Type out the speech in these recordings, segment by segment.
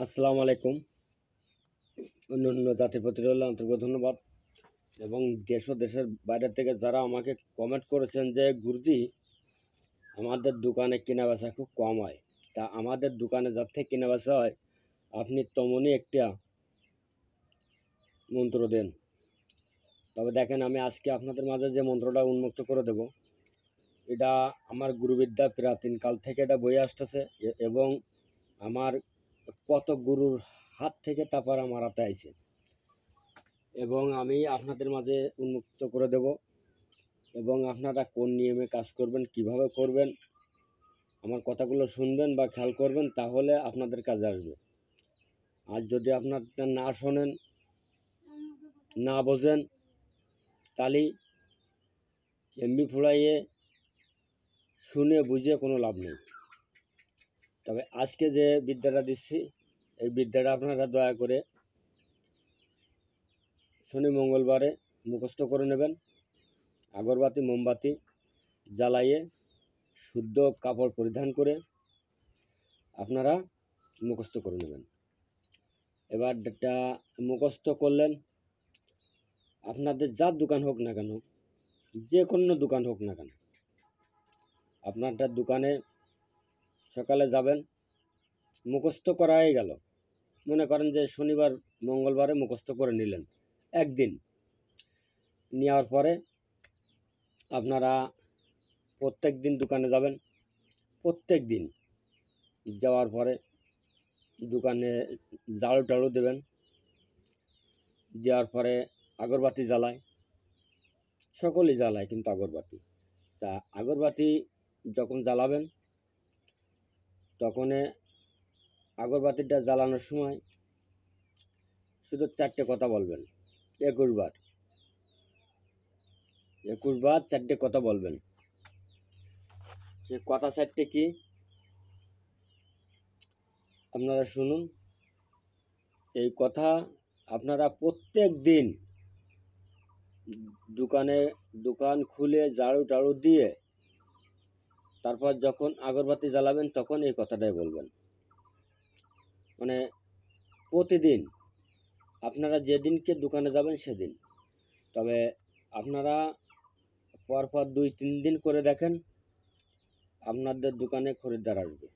আসসালামু আলাইকুম। অন্যান্য জাতির প্রতি রইল আন্তরিক ধন্যবাদ এবং দেশ ও দেশের বাইরে থেকে যারা আমাকে কমেন্ট করেছেন যে গুরুজি আমাদের দোকানে কেনাবেচা খুব কম হয়, তা আমাদের দোকানে যার থেকে কেনাবেচা হয় আপনি তেমনই একটা মন্ত্র দেন। তবে দেখেন, আমি আজকে আপনাদের মাঝে যে মন্ত্রটা উন্মুক্ত করে দেব, এটা আমার গুরুবিদ্যা প্রাচীনকাল থেকে এটা বয়ে আসতেছে এবং আমার কত গুরুর হাত থেকে তারপর আমার হাতে আইছে এবং আমি আপনাদের মাঝে উন্মুক্ত করে দেব এবং আপনারা কোন নিয়মে কাজ করবেন, কিভাবে করবেন, আমার কথাগুলো শুনবেন বা খেয়াল করবেন, তাহলে আপনাদের কাজে আসবে। আর যদি আপনারা না শোনেন, না বোঝেন, তাহলে এমবি ফুরাইয়ে শুনে বুঝে কোনো লাভ নেই। তবে আজকে যে বিদ্যাটা দিচ্ছি, এই বিদ্যাটা আপনারা দয়া করে শনি মঙ্গলবারে মুখস্থ করে নেবেন। আগরবাতি মোমবাতি জ্বালাইয়ে শুদ্ধ কাপড় পরিধান করে আপনারা মুখস্থ করে নেবেন। এবার এটা মুখস্থ করলেন, আপনাদের যার দোকান হোক না কেন, যে কোনো দোকান হোক না কেন, আপনারটা দোকানে সকালে যাবেন, মুখস্থ করা হয়ে গেল। মনে করেন যে শনিবার মঙ্গলবারে মুখস্থ করে নিলেন, একদিন নেওয়ার পরে আপনারা প্রত্যেক দিন দোকানে যাবেন। প্রত্যেক দিন যাওয়ার পরে দোকানে ঝাড়ু টাড়ু দেবেন, দেওয়ার পরে আগরবাতি জ্বালায়, সকলেই জ্বালায় কিন্তু আগরবাতি। তা আগরবাতি যখন জ্বালাবেন, তখন আগরবাতিটা জ্বালানোর সময় শুধু 4টে কথা বলবেন। 21 বার 4টে কথা বলবেন। সে কথা 4টে কি আপনারা শুনুন। এই কথা আপনারা প্রত্যেক দিন দোকান খুলে ঝাড়ু টাড়ু দিয়ে তারপর যখন আগরবাতি জ্বালাবেন তখন এই কথাটাই বলবেন। মানে প্রতিদিন আপনারা যেদিনকে দোকানে যাবেন সেদিন। তবে আপনারা পরপর 2-3 দিন করে দেখেন, আপনাদের দোকানে খরিদ্দার আসবে।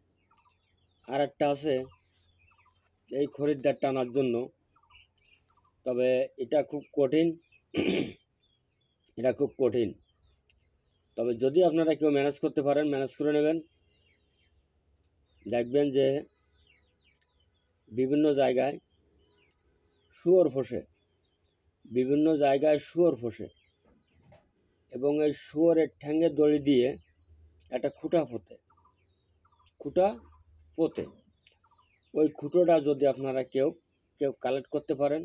আর একটা আছে এই খরিদ্দার টানার জন্য, তবে এটা খুব কঠিন। এটা খুব কঠিন। তবে যদি আপনারা কেউ ম্যানেজ করতে পারেন, ম্যানেজ করে নেবেন। দেখবেন যে বিভিন্ন জায়গায় শুয়োর ফোসে, বিভিন্ন জায়গায় শুয়োর ফোসে এবং এই শুয়োরের ঠ্যাঙে দড়ি দিয়ে একটা খুঁটা পোতে। ওই খুঁটোটা যদি আপনারা কেউ কালেক্ট করতে পারেন,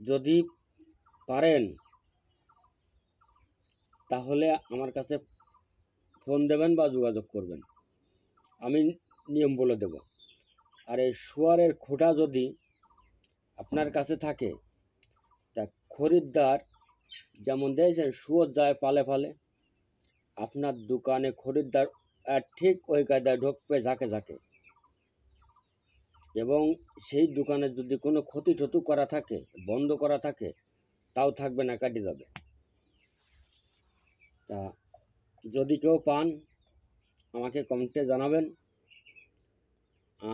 যদি পারেন, তাহলে আমার কাছে ফোন দেবেন বা যোগাযোগ করবেন, আমি নিয়ম বলে দেব। আর এই শুয়ারের খুঁটা যদি আপনার কাছে থাকে, তা খরিদ্দার যেমন দেখছেন শুয়োর যায় পালে পালে, আপনার দোকানে খরিদ্দার ঠিক ওই কায়দায় ঢুকবে ঝাঁকে ঝাঁকে। এবং সেই দোকানে যদি কোনো ক্ষতি টতি করা থাকে, বন্ধ করা থাকে, তাও থাকবে না, কাটি যাবে। তা যদি কেউ পান আমাকে কমেন্টে জানাবেন।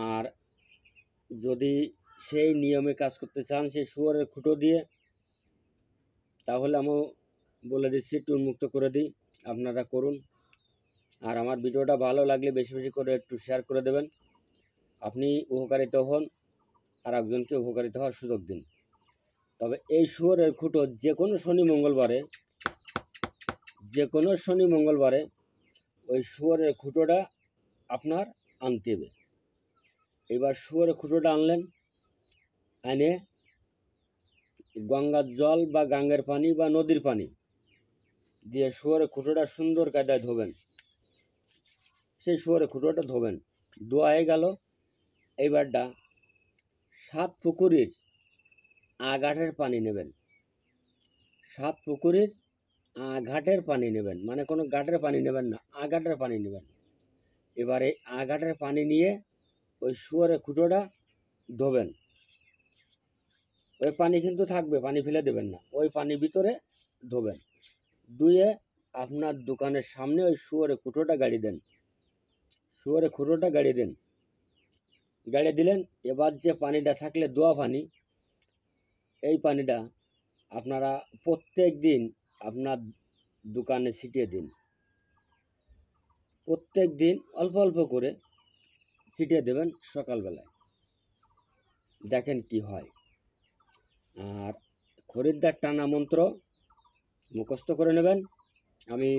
আর যদি সেই নিয়মে কাজ করতে চান সেই শুয়োরের খুঁটো দিয়ে, তাহলে আমি বলে দিচ্ছি একটু উন্মুক্ত করে দিই, আপনারা করুন। আর আমার ভিডিওটা ভালো লাগলে বেশি বেশি করে একটু শেয়ার করে দেবেন। আপনি উপকারিত হন আর একজনকে উপকারিত হওয়ার সুযোগ দিন। তবে এই শুয়োরের খুঁটো যে কোনো শনি মঙ্গলবারে ওই শুয়োরের খুঁটোটা আপনার আনতে হবে। এবার শুয়োরের খুঁটোটা আনলেন, এনে গঙ্গার জল বা গাঙ্গের পানি বা নদীর পানি দিয়ে শুয়োরের খুঁটোটা সুন্দর কায়দায় ধোবেন। সেই শুয়োরের খুঁটোটা ধোবেন, ধোয়া হয়ে গেল। এইবারটা 7 পুকুরের আঘাটের পানি নেবেন। 7 পুকুরের আঘাটের পানি নেবেন, মানে কোনো ঘাটের পানি নেবেন না, আঘাটের পানি নেবেন। এবারে আঘাটের পানি নিয়ে ওই শুয়োরের খুঁটোটা ধোবেন। ওই পানি কিন্তু থাকবে, পানি ফেলে দেবেন না, ওই পানির ভিতরে ধোবেন। ধুয়ে আপনার দোকানের সামনে ওই শুয়োরের খুঁটোটা গাড়ি দেন, শুয়োরের খুঁটোটা গাড়ি দেন, গাড়ি দিলেন। এবার যে পানিটা থাকলে ধোয়া পানি, এই পানিটা আপনারা প্রত্যেক দিন আপনার দোকানে ছিটিয়ে দিন। প্রত্যেক দিন অল্প অল্প করে ছিটিয়ে দেবেন সকালবেলায়, দেখেন কি হয়। আর খরিদ্দার টানা মন্ত্র মুখস্থ করে নেবেন। আমি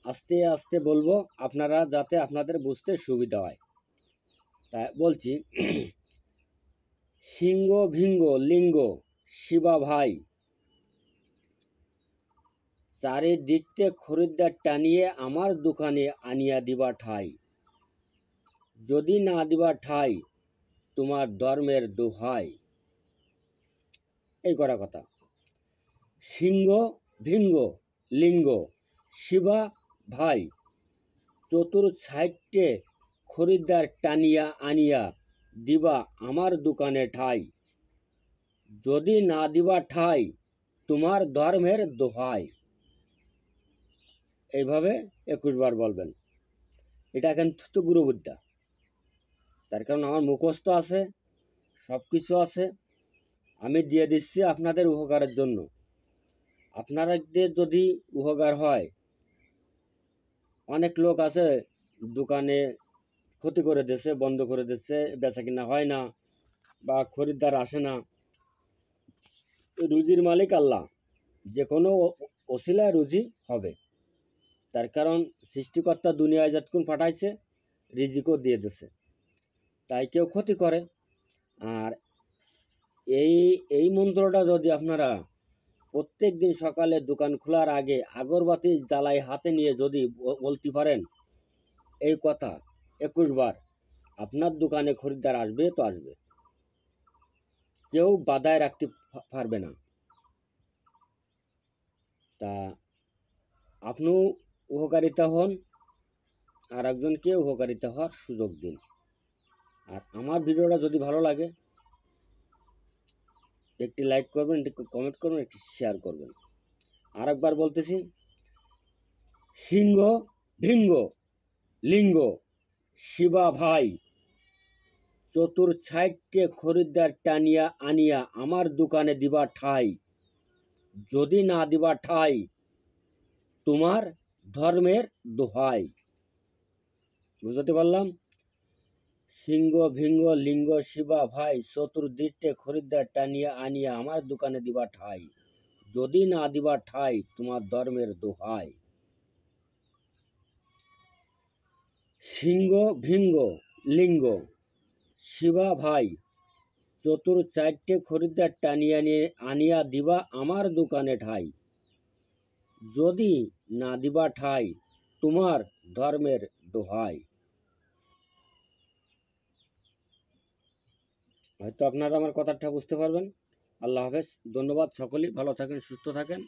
আস্তে আস্তে বলবো, আপনারা যাতে আপনাদের বুঝতে সুবিধা হয় তাই বলছি। সিংহ ভিঙ্গ লিঙ্গ শিবা ভাই, চারিদিকতে খরিদ্দার টানিয়ে আমার দোকানে আনিয়া দিবা ঠাই, যদি না দিবা ঠাই তোমার ধর্মের দোহাই। এই কটা কথা। সিংহ ভিঙ্গ লিঙ্গ শিবা ভাই, চতুর সাইডে খরিদ্দার টানিয়া আনিয়া দিবা আমার দোকানে ঠাই, যদি না দিবা ঠাই তোমার ধর্মের দোহাই। এইভাবে 21 বার বলবেন। এটা কিন্তু গুরুবিদ্যা, তার কারণ আমার মুখস্থ আছে, সব কিছু আছে, আমি দিয়ে দিচ্ছি আপনাদের উপকারের জন্য। আপনাদের যদি উপকার হয়, অনেক লোক আছে দোকানে ক্ষতি করে দিচ্ছে, বন্ধ করে দিচ্ছে, বেচা কিনা হয় না বা খরিদ্দার আসে না। রুজির মালিক আল্লাহ, যে কোনো ওসিলায় রুজি হবে, তার কারণ সৃষ্টিকর্তা দুনিয়ায় যতক্ষণ পাঠাইছে রিজিকও দিয়ে দিছে, তাই কেউ ক্ষতি করে। আর এই এই মন্ত্রটা যদি আপনারা প্রত্যেক দিন সকালে দোকান খোলার আগে আগরবাতি জ্বালাই হাতে নিয়ে যদি বলতে পারেন এই কথা 21 বার, আপনার দোকানে খরিদ্দার আসবে তো আসবে, কেউ বাধায় রাখতে পারবে না। তা আপনিও উপকারিতা হন, আর একজনকে উপকারিতা হওয়ার সুযোগ দিন। আর আমার ভিডিওটা যদি ভালো লাগে একটি লাইক করবেন, একটি কমেন্ট করবেন, একটি শেয়ার করবেন। আর একবার বলতেছি, সিংহ ভিঙ্গ লিঙ্গ শিবা ভাই, চতুর সাইডকে খরিদ্দার টানিয়া আনিয়া আমার দোকানে দিবা ঠাই, যদি না দিবা ঠাই তোমার ধর্মের দোহাই। বুঝতে পারলাম? সিংহ ভিঙ্গ লিঙ্গ শিবা ভাই, চতুর্দিকে খরিদ্দার টানিয়া আনিয়া আমার দোকানে দিবা ঠাই, যদি না দিবা ঠাই তোমার ধর্মের দোহাই। সিংহ ভিঙ্গ লিঙ্গ শিবা ভাই, চতুর চারটে খরিদ্দার টানিয়া আনিয়া দিবা আমার দোকানে ঠাই, যদি না দিবা ঠাই তোমার ধর্মের দোহাই। হয়তো আপনারা আমার কথাটা বুঝতে পারবেন। আল্লাহ হাফেজ, ধন্যবাদ। সকলেই ভালো থাকেন, সুস্থ থাকেন।